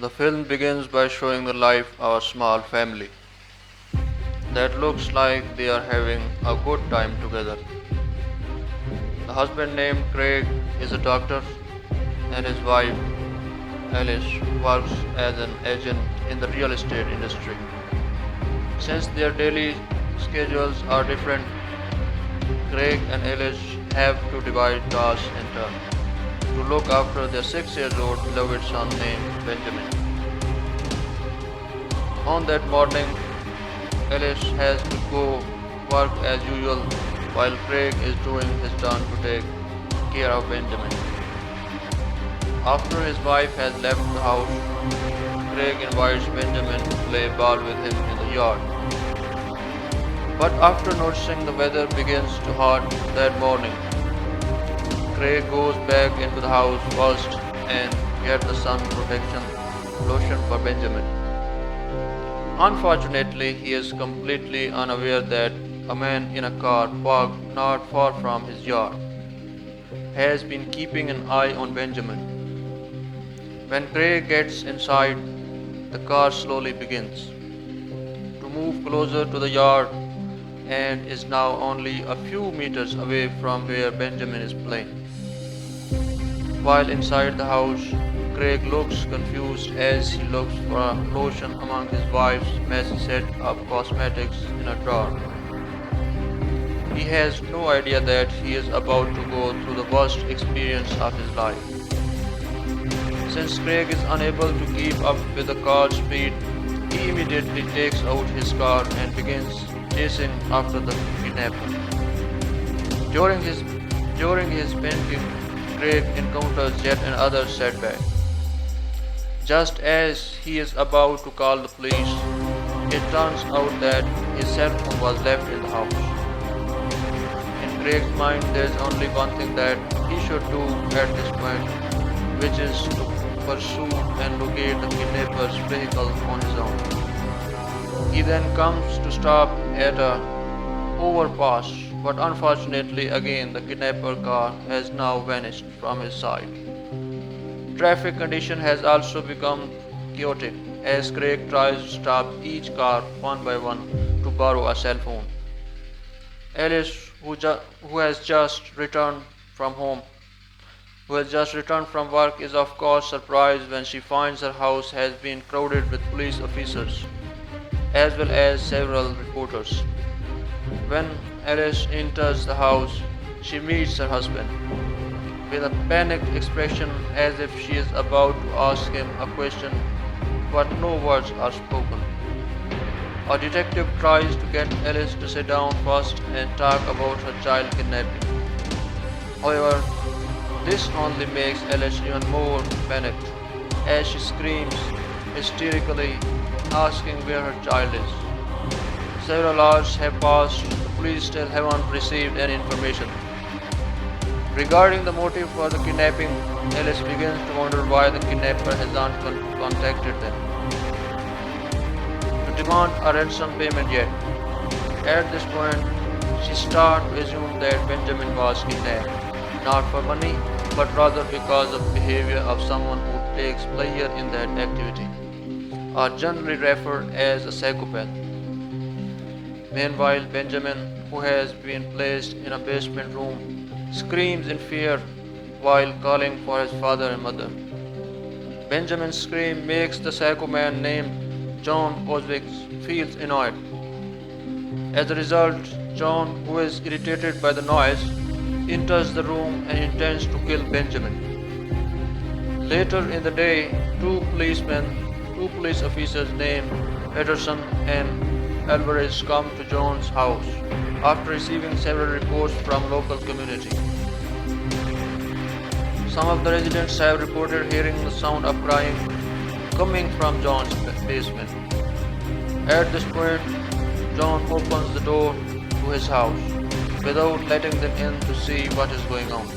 The film begins by showing the life of a small family that looks like they are having a good time together. The husband named Craig is a doctor and his wife Alice works as an agent in the real estate industry. Since their daily schedules are different, Craig and Alice have to divide tasks in turn to look after their 6-year-old beloved son named Benjamin. On that morning, Alice has to go work as usual while Craig is doing his turn to take care of Benjamin. After his wife has left the house, Craig invites Benjamin to play ball with him in the yard. But after noticing the weather begins to hot that morning, Craig goes back into the house first and gets the sun protection lotion for Benjamin. Unfortunately, he is completely unaware that a man in a car parked not far from his yard has been keeping an eye on Benjamin. When Craig gets inside, the car slowly begins to move closer to the yard and is now only a few meters away from where Benjamin is playing. While inside the house, Craig looks confused as he looks for a lotion among his wife's messy set of cosmetics in a drawer. He has no idea that he is about to go through the worst experience of his life. Since Craig is unable to keep up with the car's speed, he immediately takes out his car and begins chasing after the kidnapper. During his panicking, Craig encounters yet another setback. Just as he is about to call the police, it turns out that his cell phone was left in the house. In Craig's mind, there is only one thing that he should do at this point, which is to pursue and locate the kidnapper's vehicle on his own. He then comes to stop at a overpass, but unfortunately again the kidnapper car has now vanished from his sight. Traffic condition has also become chaotic as Craig tries to stop each car one by one to borrow a cell phone. Alice, who has just returned from home, who has just returned from work, is of course surprised when she finds her house has been crowded with police officers as well as several reporters. When Alice enters the house, she meets her husband with a panicked expression as if she is about to ask him a question, but no words are spoken. A detective tries to get Alice to sit down first and talk about her child kidnapping. However, this only makes Alice even more panicked as she screams hysterically, asking where her child is. Several hours have passed, the police still haven't received any information. Regarding the motive for the kidnapping, Alice begins to wonder why the kidnapper has not contacted them to demand a ransom payment yet. At this point, she starts to assume that Benjamin was kidnapped, not for money, but rather because of behavior of someone who takes pleasure in that activity, are generally referred as a psychopath. Meanwhile, Benjamin, who has been placed in a basement room, screams in fear while calling for his father and mother. Benjamin's scream makes the psycho man named John Oswix feels annoyed. As a result, John, who is irritated by the noise, enters the room and intends to kill Benjamin. Later in the day, two police officers named Peterson and Alvarez come to John's house after receiving several reports from local community. Some of the residents have reported hearing the sound of crying coming from John's basement. At this point, John opens the door to his house without letting them in to see what is going on.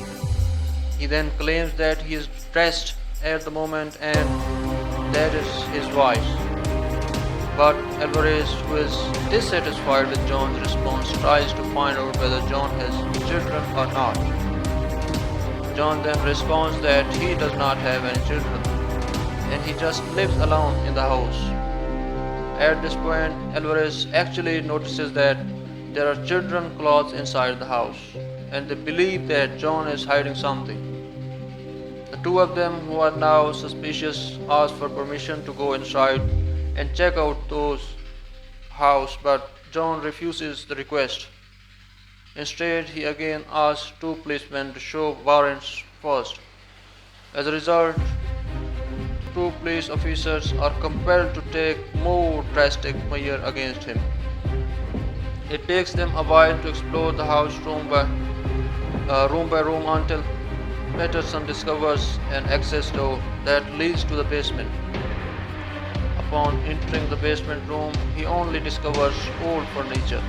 He then claims that he is dressed at the moment and that is his wife. But Alvarez, who is dissatisfied with John's response, tries to find out whether John has children or not. John then responds that he does not have any children. and he just lives alone in the house. At this point, Alvarez actually notices that there are children's clothes inside the house, and they believe that John is hiding something. The two of them, who are now suspicious, ask for permission to go inside and check out those house, but John refuses the request. Instead, he again asks two policemen to show warrants first. As a result, two police officers are compelled to take more drastic measures against him. It takes them a while to explore the house room by room until Patterson discovers an access door that leads to the basement. Upon entering the basement room, he only discovers old furniture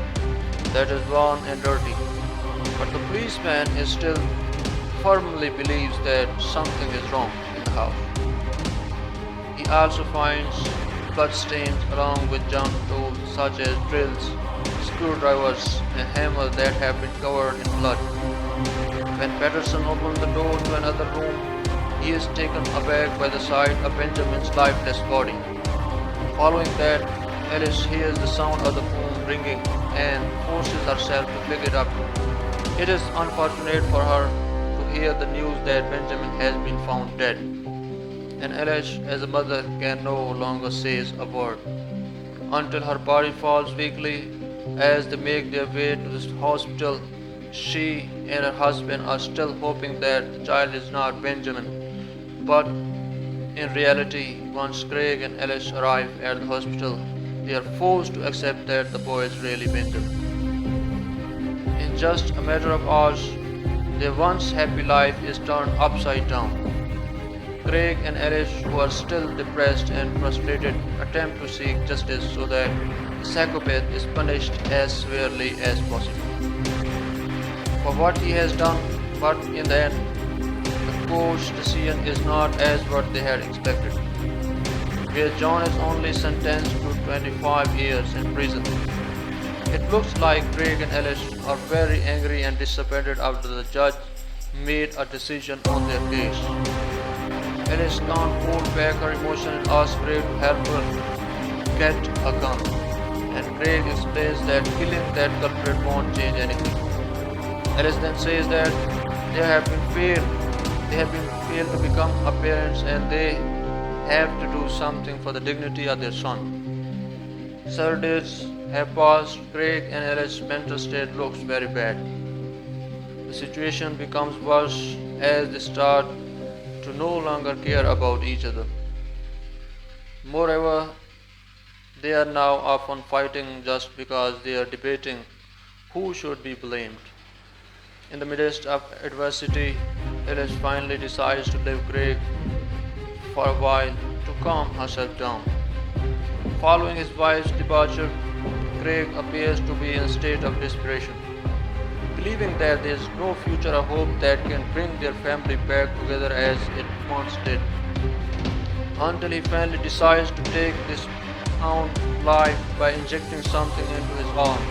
that is worn and dirty. But the policeman is still firmly believes that something is wrong in the house. He also finds bloodstains along with junk tools such as drills, screwdrivers, and hammers that have been covered in blood. When Patterson opens the door to another room, he is taken aback by the sight of Benjamin's lifeless body. Following that, Alice hears the sound of the phone ringing and forces herself to pick it up. It is unfortunate for her to hear the news that Benjamin has been found dead, and Alice, as a mother, can no longer say a word until her body falls weakly. As they make their way to the hospital, she and her husband are still hoping that the child is not Benjamin, but in reality, once Craig and Alice arrive at the hospital, they are forced to accept that the boy is really Benjamin. In just a matter of hours, their once happy life is turned upside down. Craig and Alice, who are still depressed and frustrated, attempt to seek justice so that the psychopath is punished as severely as possible for what he has done, but in the end, the court's decision is not as what they had expected, where John is only sentenced to 25 years in prison. It looks like Craig and Alice are very angry and disappointed after the judge made a decision on their case. Alice can't hold back her emotion and asks Craig to help her get a gun, and Craig explains that killing that culprit won't change anything. Alice then says that they have been failed to become a parents and they have to do something for the dignity of their son. Several days have passed. Craig and Alice's mental state looks very bad. The situation becomes worse as they start to no longer care about each other. Moreover, they are now often fighting just because they are debating who should be blamed. In the midst of adversity, Alice finally decides to leave Craig for a while to calm herself down. Following his wife's departure, Craig appears to be in a state of desperation, believing that there is no future or hope that can bring their family back together as it once did, until he finally decides to take his own life by injecting something into his arm.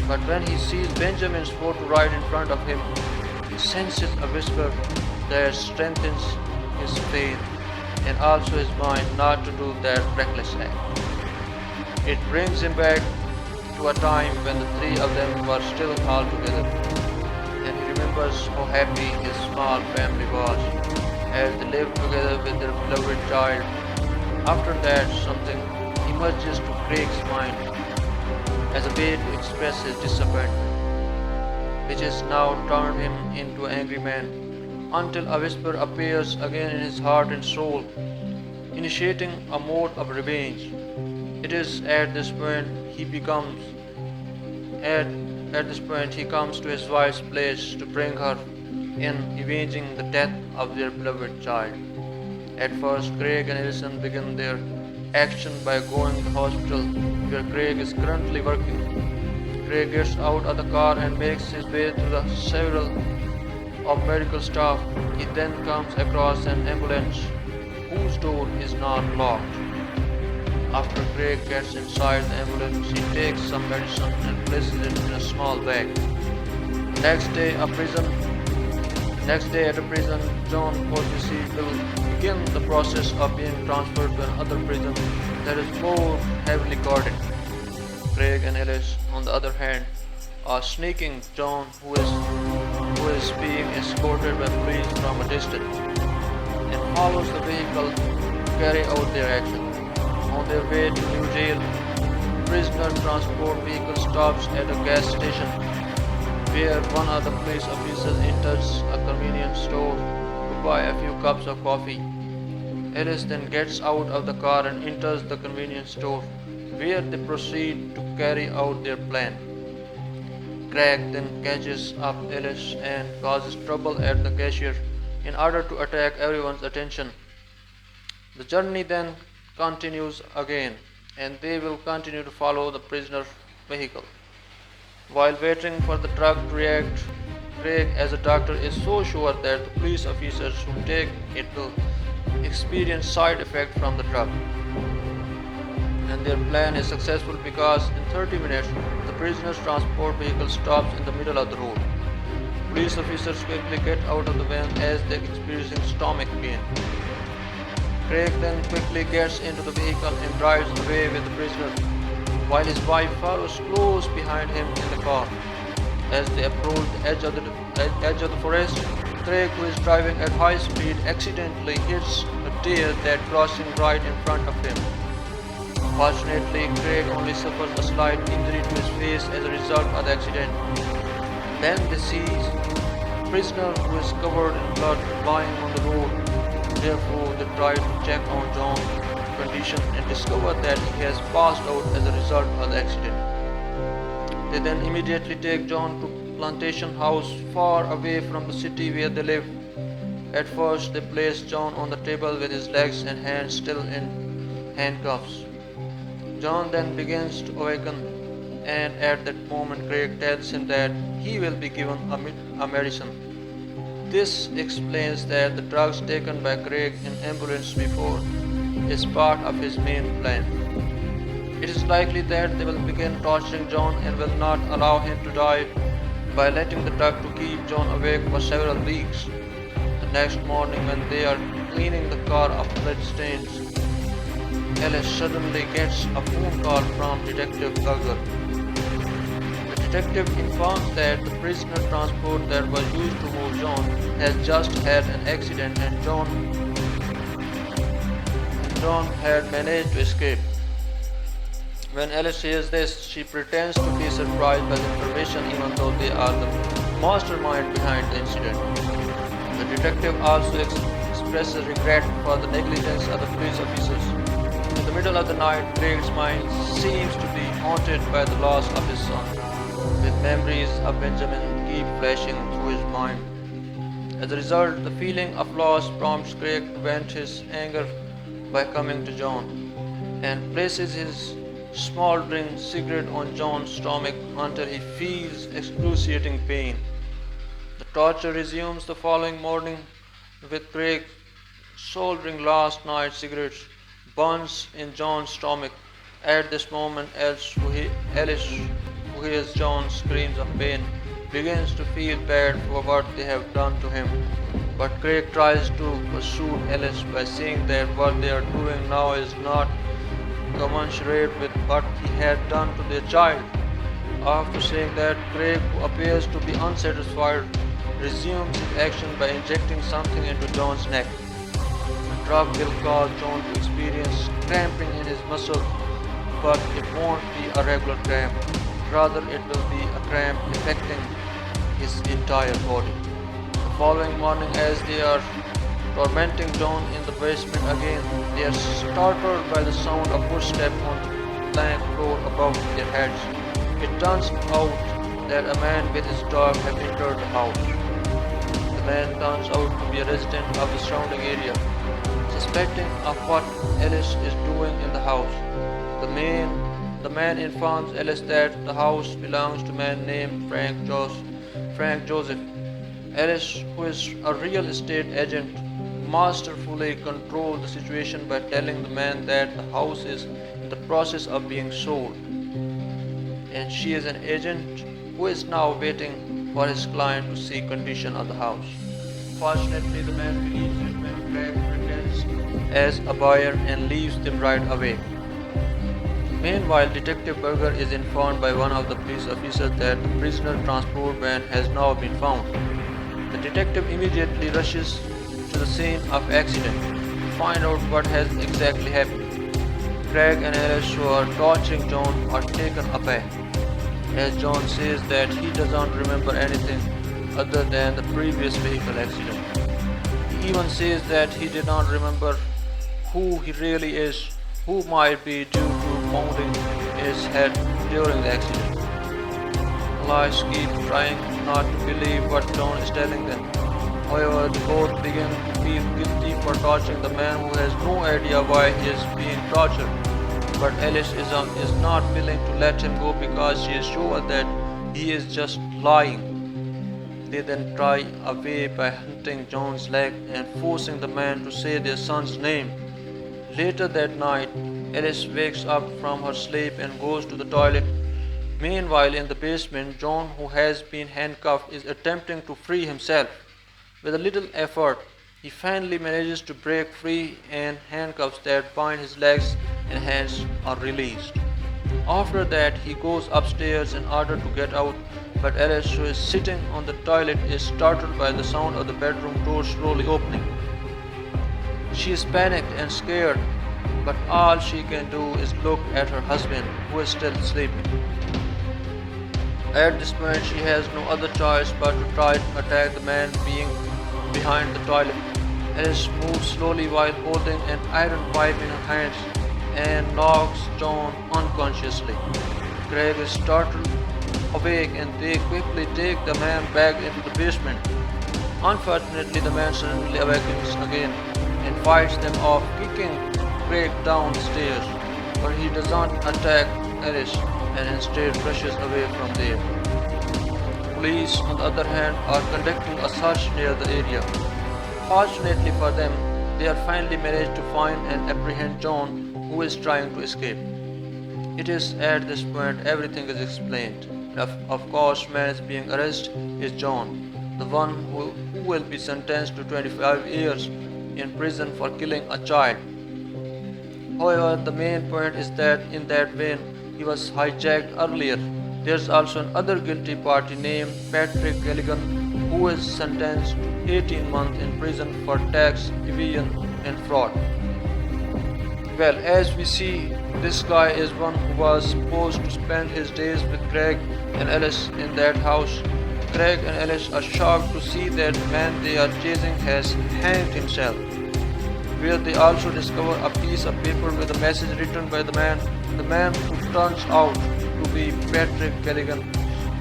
But when he sees Benjamin's photo right in front of him, he senses a whisper that strengthens his faith and also his mind not to do that reckless act. It brings him back to a time when the three of them were still all together, and he remembers how happy his small family was as they lived together with their beloved child. After that, something emerges to Craig's mind as a way to express his disappointment, which has now turned him into an angry man, until a whisper appears again in his heart and soul, initiating a mode of revenge. It is at this point he comes to his wife's place to bring her in, avenging the death of their beloved child. At first, Craig and Alison begin their action by going to the hospital where Craig is currently working. Craig gets out of the car and makes his way through the several of medical staff. He then comes across an ambulance whose door is not locked. After Craig gets inside the ambulance, he takes some medicine and places it in a small bag. Next day at a prison, John Posey will begin the process of being transferred to another prison that is more heavily guarded. Craig and Ellis, on the other hand, are sneaking John, who is being escorted by police from a distance, and follows the vehicle to carry out their action. On their way to new jail, prisoner transport vehicle stops at a gas station where one of the police officers enters a convenience store to buy a few cups of coffee. Ellis then gets out of the car and enters the convenience store where they proceed to carry out their plan. Craig then catches up Ellis and causes trouble at the cashier in order to attract everyone's attention. The journey then continues again, and they will continue to follow the prisoner vehicle. While waiting for the drug to react, Craig, as a doctor, is so sure that the police officers who take it will experience side effects from the drug. And their plan is successful because in 30 minutes, the prisoner's transport vehicle stops in the middle of the road. Police officers quickly get out of the van as they are experiencing stomach pain. Craig then quickly gets into the vehicle and drives away with the prisoner, while his wife follows close behind him in the car. As they approach the edge of the forest, Craig, who is driving at high speed, accidentally hits a deer that crossing right in front of him. Fortunately, Craig only suffers a slight injury to his face as a result of the accident. Then they see a prisoner who is covered in blood lying on the road. Therefore, they try to check on John's condition and discover that he has passed out as a result of the accident. They then immediately take John to plantation house far away from the city where they live. At first, they place John on the table with his legs and hands still in handcuffs. John then begins to awaken, and at that moment Craig tells him that he will be given a medicine. This explains that the drugs taken by Craig in ambulance before is part of his main plan. It is likely that they will begin torturing John and will not allow him to die by letting the drug to keep John awake for several weeks. The next morning, when they are cleaning the car of blood stains, Ellis suddenly gets a phone call from Detective Gugger. The detective informs that the prisoner transport that was used to move John has just had an accident and John had managed to escape. When Ellis hears this, she pretends to be surprised by the information even though they are the mastermind behind the incident. The detective also expresses regret for the negligence of the police officers. In the middle of the night, Craig's mind seems to be haunted by the loss of his son, with memories of Benjamin keep flashing through his mind. As a result, the feeling of loss prompts Craig to vent his anger by coming to John and places his smoldering cigarette on John's stomach until he feels excruciating pain. The torture resumes the following morning with Craig soldering last night's cigarettes burns in John's stomach. At this moment, Ellis, who hears John's screams of pain, begins to feel bad for what they have done to him. But Craig tries to pursue Ellis by saying that what they are doing now is not commensurate with what he had done to their child. After saying that, Craig, who appears to be unsatisfied, resumes his action by injecting something into John's neck. The drug will cause John to experience cramping in his muscle, but it won't be a regular cramp. Rather, it will be a cramp affecting his entire body. The following morning, as they are tormenting John in the basement again, they are startled by the sound of footsteps on the plank floor above their heads. It turns out that a man with his dog have entered the house. The man turns out to be a resident of the surrounding area. Suspecting of what Ellis is doing in the house, the man informs Ellis that the house belongs to a man named Frank Joseph. Ellis, who is a real estate agent, masterfully controls the situation by telling the man that the house is in the process of being sold, and she is an agent who is now waiting for his client to see condition of the house. Fortunately, the man believes it when Craig pretends as a buyer and leaves them right away. Meanwhile, Detective Berger is informed by one of the police officers that the prisoner transport van has now been found. The detective immediately rushes to the scene of accident to find out what has exactly happened. Craig and Alice, who are torturing John, are taken aback, as John says that he doesn't remember anything other than the previous vehicle accident. He even says that he did not remember who he really is, who might be due to pounding his head during the accident. Police keep trying not to believe what John is telling them. However, they both begin to feel guilty for torturing the man who has no idea why he is being tortured. But Alice is not willing to let him go because she is sure that he is just lying. They then try a way by hunting John's leg and forcing the man to say their son's name. Later that night, Alice wakes up from her sleep and goes to the toilet. Meanwhile, in the basement, John, who has been handcuffed, is attempting to free himself. With a little effort, he finally manages to break free and handcuffs that bind his legs and hands are released. After that, he goes upstairs in order to get out, but Alice, who is sitting on the toilet, is startled by the sound of the bedroom door slowly opening. She is panicked and scared, but all she can do is look at her husband, who is still sleeping. At this point, she has no other choice but to try to attack the man being behind the toilet. Alice moves slowly while holding an iron pipe in her hands and knocks John unconsciously. Craig is startled awake and they quickly take the man back into the basement. Unfortunately, the man suddenly awakens again and fights them off, kicking Craig down the stairs, but he does not attack Alice and instead rushes away from there. Police, on the other hand, are conducting a search near the area. Fortunately for them, they are finally managed to find and apprehend John, who is trying to escape. It is at this point everything is explained. Of course, man is being arrested is John, the one who will be sentenced to 25 years in prison for killing a child. However, the main point is that in that vein, he was hijacked earlier. There's also another guilty party named Patrick Gilligan, who is sentenced to 18 months in prison for tax evasion and fraud. Well, as we see, this guy is one who was supposed to spend his days with Craig and Alice in that house. Craig and Alice are shocked to see that the man they are chasing has hanged himself. Where they also discover a piece of paper with a message written by the man who turns out to be Patrick Gilligan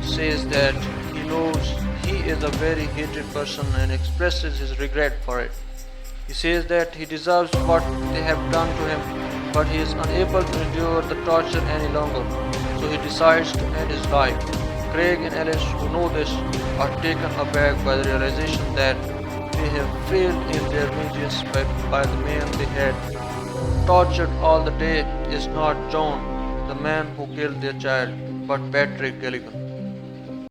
says that he knows he is a very hated person and expresses his regret for it. He says that he deserves what they have done to him, but he is unable to endure the torture any longer, so he decides to end his life. Craig and Alice, who know this, are taken aback by the realization that they have failed in their vengeance by the man they had tortured all the day is not John, the man who killed their child, but Patrick Gilligan.